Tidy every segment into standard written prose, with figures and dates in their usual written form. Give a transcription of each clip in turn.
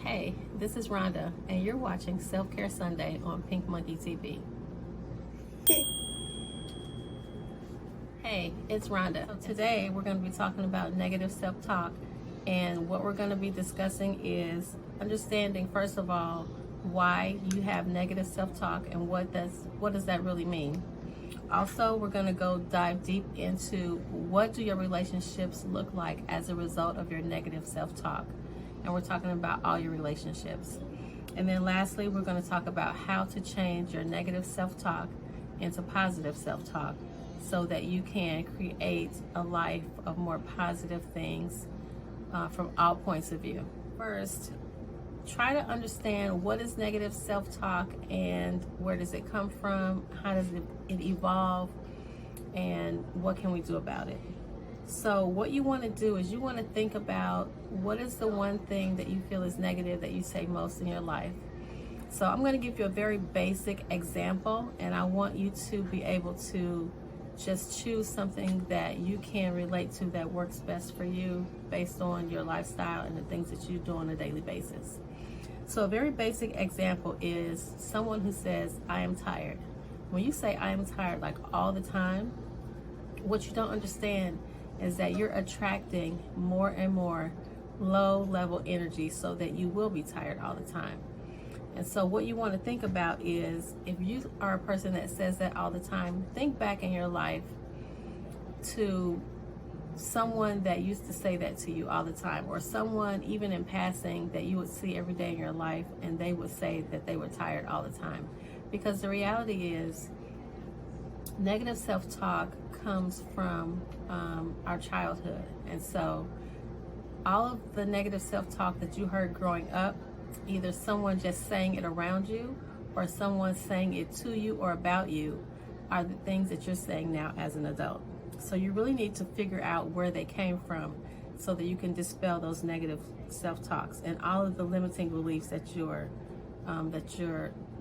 Hey, this is Rhonda, and you're watching Self-Care Sunday on Pynk Monky TV. Hey, it's Rhonda. Today we're going to be talking about negative self-talk, and what we're going to be discussing is understanding, first of all, why you have negative self-talk and what does that really mean. Also, we're going to dive deep into what do your relationships look like as a result of your negative self-talk. And we're talking about all your relationships. And then lastly, we're going to talk about how to change your negative self-talk into positive self-talk so that you can create a life of more positive things from all points of view. First, try to understand what is negative self-talk and where does it come from, how does it evolve, and what can we do about it. So what you want to do is you want to think about what is the one thing that you feel is negative that you say most in your life. So I'm going to give you a very basic example, and I want you to be able to just choose something that you can relate to that works best for you based on your lifestyle and the things that you do on a daily basis. So a very basic example is someone who says, I am tired. When you say I am tired like all the time, what you don't understand is that you're attracting more and more low level energy so that you will be tired all the time. And so what you want to think about is, if you are a person that says that all the time, think back in your life to someone that used to say that to you all the time, or someone even in passing that you would see every day in your life and they would say that they were tired all the time. Because the reality is, negative self-talk comes from our childhood. And so all of the negative self-talk that you heard growing up, either someone just saying it around you or someone saying it to you or about you, are the things that you're saying now as an adult. So you really need to figure out where they came from so that you can dispel those negative self-talks and all of the limiting beliefs that you're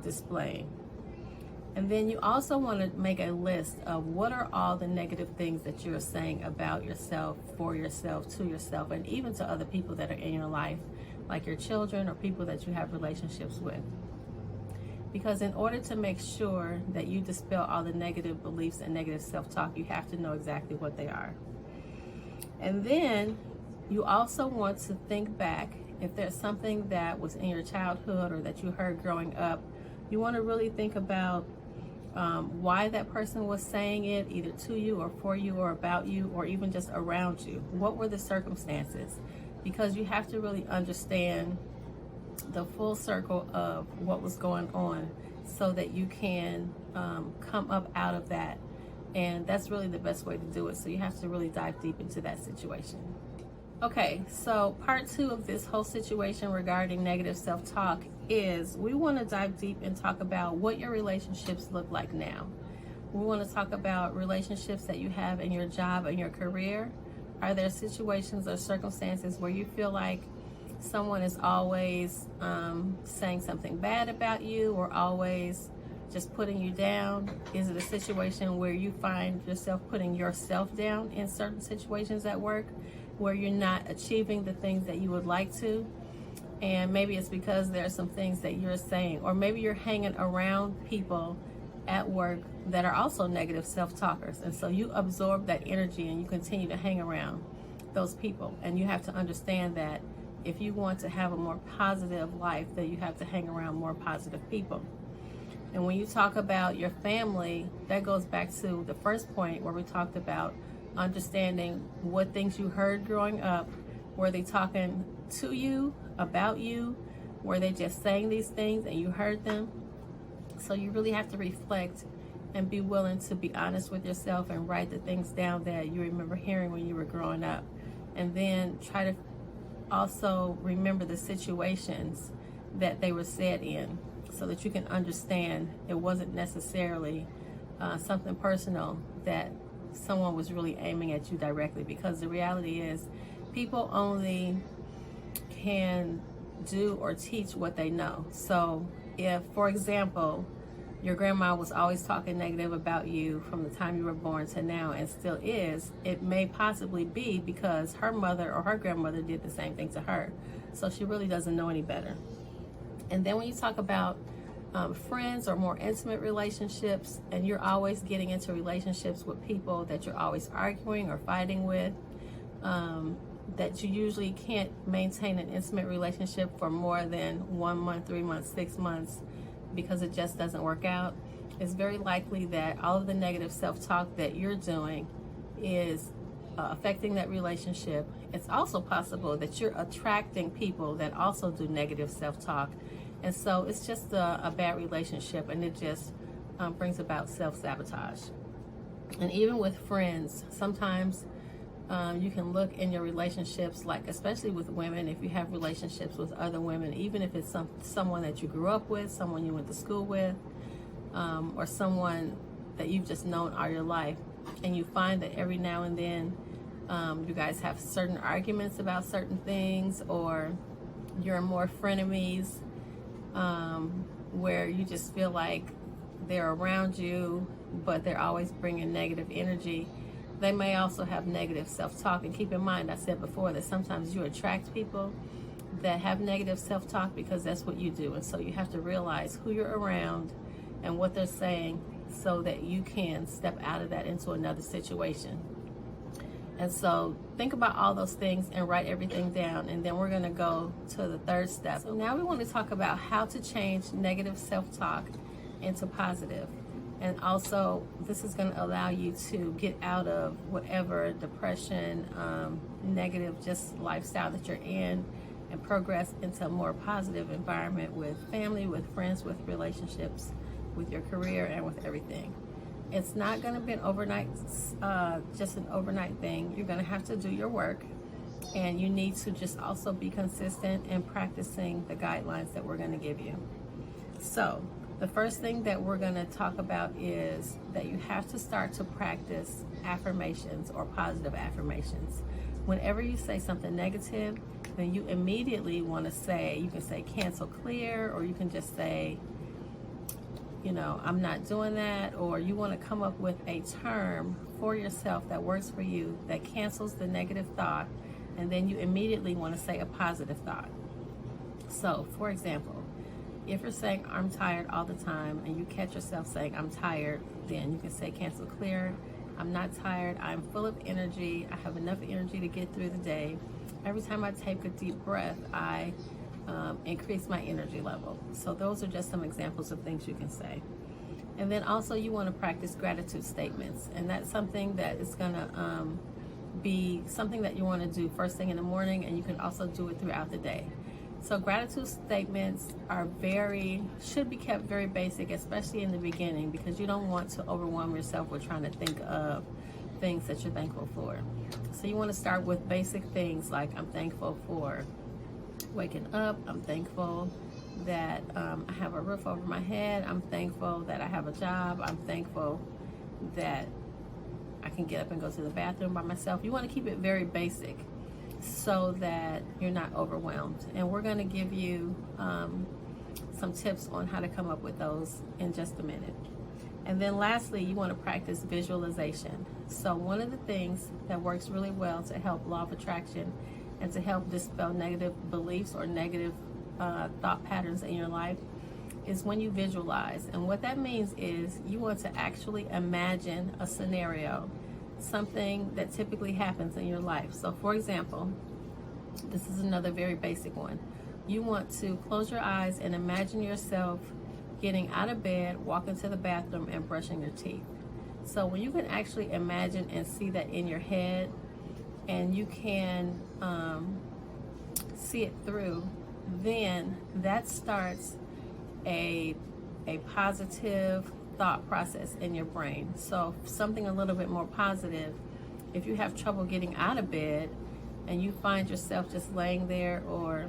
displaying. And then you also want to make a list of what are all the negative things that you're saying about yourself, for yourself, to yourself, and even to other people that are in your life, like your children or people that you have relationships with. Because in order to make sure that you dispel all the negative beliefs and negative self-talk, you have to know exactly what they are. And then you also want to think back, if there's something that was in your childhood or that you heard growing up, you want to really think about why that person was saying it, either to you or for you or about you or even just around you. What were the circumstances? Because you have to really understand the full circle of what was going on so that you can come up out of that. And that's really the best way to do it. So you have to really dive deep into that situation. Okay, so part 2 of this whole situation regarding negative self-talk is we want to dive deep and talk about what your relationships look like now. We want to talk about relationships that you have in your job and your career. Are there situations or circumstances where you feel like someone is always saying something bad about you or always just putting you down? Is it a situation where you find yourself putting yourself down in certain situations at work, where you're not achieving the things that you would like to? And maybe it's because there are some things that you're saying, or maybe you're hanging around people at work that are also negative self-talkers, and so you absorb that energy and you continue to hang around those people. And you have to understand that if you want to have a more positive life, that you have to hang around more positive people. And when you talk about your family, that goes back to the first point where we talked about understanding what things you heard growing up. Were they talking to you, about you? Were they just saying these things and you heard them? So you really have to reflect and be willing to be honest with yourself and write the things down that you remember hearing when you were growing up. And then try to also remember the situations that they were said in, so that you can understand it wasn't necessarily something personal that someone was really aiming at you directly. Because the reality is, people only can do or teach what they know. So if, for example, your grandma was always talking negative about you from the time you were born to now and still is, it may possibly be because her mother or her grandmother did the same thing to her. So she really doesn't know any better. And then when you talk about friends or more intimate relationships, and you're always getting into relationships with people that you're always arguing or fighting with, that you usually can't maintain an intimate relationship for more than 1 month, 3 months, 6 months, because it just doesn't work out, it's very likely that all of the negative self-talk that you're doing is affecting that relationship. It's also possible that you're attracting people that also do negative self-talk, and so it's just a bad relationship, and it just brings about self-sabotage. And even with friends, sometimes you can look in your relationships, like especially with women, if you have relationships with other women, even if it's someone that you grew up with, someone you went to school with, or someone that you've just known all your life, and you find that every now and then you guys have certain arguments about certain things, or you're more frenemies, where you just feel like they're around you, but they're always bringing negative energy. They may also have negative self-talk. And keep in mind, I said before that sometimes you attract people that have negative self-talk because that's what you do. And so you have to realize who you're around and what they're saying so that you can step out of that into another situation. And so think about all those things and write everything down. And then we're going to go to the third step. So now we want to talk about how to change negative self-talk into positive. And also, this is going to allow you to get out of whatever depression, negative just lifestyle that you're in, and progress into a more positive environment with family, with friends, with relationships, with your career, and with everything. It's not going to be an overnight, just an overnight thing. You're going to have to do your work, and you need to just also be consistent in practicing the guidelines that we're going to give you. So the first thing that we're going to talk about is that you have to start to practice affirmations or positive affirmations. Whenever you say something negative, then you immediately want to say, you can say cancel clear, or you can just say, I'm not doing that, or you want to come up with a term for yourself that works for you, that cancels the negative thought, and then you immediately want to say a positive thought. So, for example, if you're saying I'm tired all the time and you catch yourself saying I'm tired, then you can say cancel clear. I'm not tired. I'm full of energy. I have enough energy to get through the day. Every time I take a deep breath, I increase my energy level. So those are just some examples of things you can say. And then also you want to practice gratitude statements. And that's something that is going to be something that you want to do first thing in the morning, and you can also do it throughout the day. So gratitude statements should be kept very basic, especially in the beginning, because you don't want to overwhelm yourself with trying to think of things that you're thankful for. So you want to start with basic things like, I'm thankful for waking up. I'm thankful that I have a roof over my head. I'm thankful that I have a job. I'm thankful that I can get up and go to the bathroom by myself. You want to keep it very basic so that you're not overwhelmed. And we're going to give you some tips on how to come up with those in just a minute. And then lastly, you want to practice visualization. So one of the things that works really well to help law of attraction and to help dispel negative beliefs or negative thought patterns in your life is when you visualize. And what that means is you want to actually imagine a scenario, something that typically happens in your life. So for example, this is another very basic one. You want to close your eyes and imagine yourself getting out of bed, walking to the bathroom, and brushing your teeth. So when you can actually imagine and see that in your head, and you can see it through, then that starts a positive thought process in your brain. So something a little bit more positive. If you have trouble getting out of bed and you find yourself just laying there or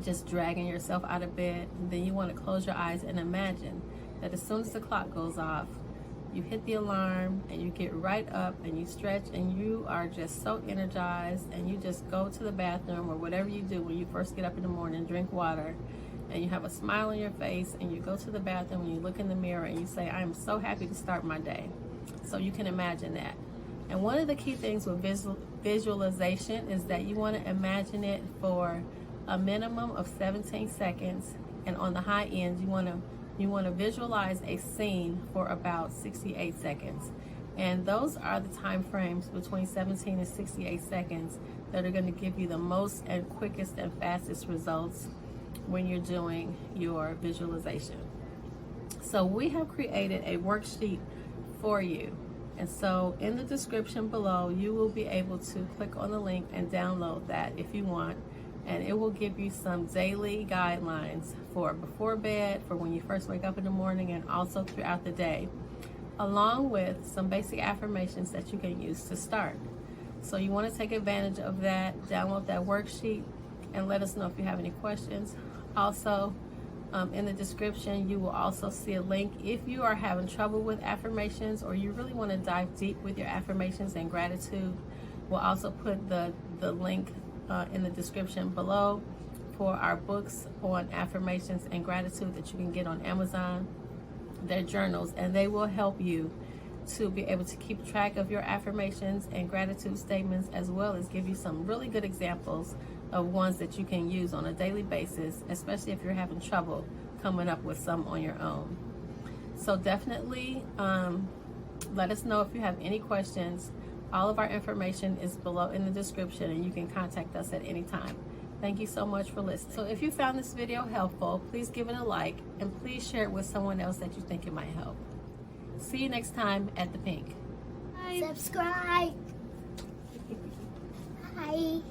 just dragging yourself out of bed, then you want to close your eyes and imagine that as soon as the clock goes off, you hit the alarm and you get right up and you stretch and you are just so energized, and you just go to the bathroom or whatever you do when you first get up in the morning, drink water, and you have a smile on your face, and you go to the bathroom and you look in the mirror and you say, I am so happy to start my day. So you can imagine that. And one of the key things with visualization is that you want to imagine it for a minimum of 17 seconds, and on the high end, you want to visualize a scene for about 68 seconds. And those are the time frames between 17 and 68 seconds that are going to give you the most and quickest and fastest results when you're doing your visualization. So we have created a worksheet for you. And so in the description below, you will be able to click on the link and download that if you want. And it will give you some daily guidelines for before bed, for when you first wake up in the morning, and also throughout the day, along with some basic affirmations that you can use to start. So you want to take advantage of that, download that worksheet, and let us know if you have any questions. Also, in the description, you will also see a link if you are having trouble with affirmations, or you really want to dive deep with your affirmations and gratitude. We'll also put the link in the description below for our books on affirmations and gratitude that you can get on Amazon. They're journals, and they will help you to be able to keep track of your affirmations and gratitude statements, as well as give you some really good examples of ones that you can use on a daily basis, especially if you're having trouble coming up with some on your own. So definitely let us know if you have any questions. All of our information is below in the description, and you can contact us at any time. Thank you so much for listening. So if you found this video helpful, please give it a like, and please share it with someone else that you think it might help. See you next time at the Pynk. Subscribe. Bye.